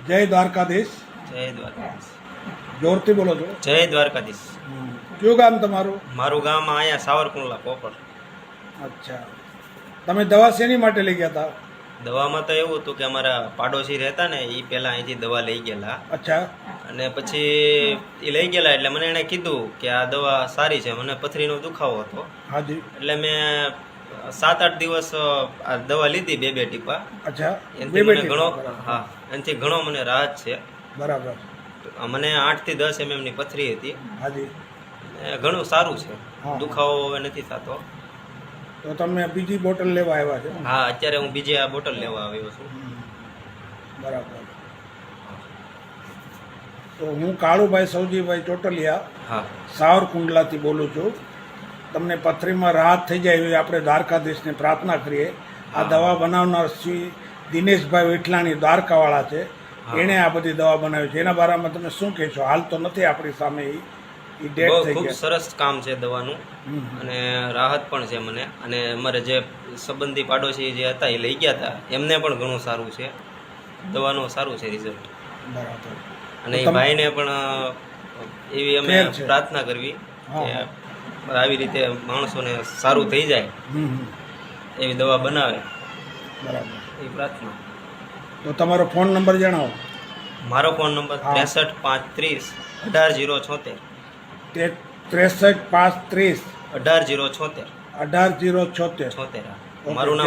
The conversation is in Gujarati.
જય દ્વારકાધીશ. જય દ્વારકાધીશ. જોરથી બોલો છો. જય દ્વારકાધીશ. કયું ગામ તમારું? મારું ગામ અહીંયા સાવરકુંડલા કોપર. અચ્છા, તમે દવા શેની માટે લઈ ગયા હતા? દવામાં તો એવું હતું કે અમારા પાડોશી રહેતા ને એ પહેલાં અહીંથી દવા લઈ ગયેલા. અચ્છા. અને પછી એ લઈ ગયેલા એટલે મને એણે કીધું કે આ દવા સારી છે. મને પથરીનો દુખાવો હતો. હાજી. એટલે મેં 7-8 દિવસ આ દવા લીધી, 2-2 ટીપા. અચ્છા. એનાથી મને ઘણો, હા, એનાથી ઘણો મને રાહત છે. બરાબર. મને 8 થી 10 mm ની પથરી હતી. હાજી. ઘણું સારું છે, હા. દુખાવો હવે નથી થતો. તો તમે બીજી બોટલ લેવા આવ્યા છો? હા, અત્યારે હું બીજી આ બોટલ લેવા આવ્યો છું. બરાબર. તો હું કાળુભાઈ સૌજીભાઈ ચોટલિયા, હા, સાવરકુંડલાથી બોલું છું. તમને પથરીમાં રાહત થઈ જાય એવી આપણે દ્વારકાધીશને પ્રાર્થના કરીએ. આ દવા બનાવનાર શ્રી દિનેશભાઈ વિઠલાણી દ્વારકાવાળા છે. એણે આ બધી દવા બનાવી છે. એના બારામાં તમે શું કહેશો? હાલ તો નથી આપણી સામે, એ ડેટ થઈ ખૂબ ગયા. સરસ કામ છે દવાનું, અને રાહત પણ છે મને. અને અમારે જે સંબંધી પાડોશી જે હતા એ લઈ ગયા હતા, એમને પણ ઘણું સારું છે. દવાનું સારું છે રિઝલ્ટ. બરાબર. અને એ ભાઈને પણ એવી અમે ફેર છે. પ્રાર્થના કરવી હા, કે આવી રીતે માણસોને સારું થઈ જાય એવી દવા બનાવે, બરાબર. એ પ્રાર્થના. તો તમારો ફોન નંબર જણાવો. મારો ફોન નંબર હા. 63 530 63 530 18076 18 076. 76. મારું નામ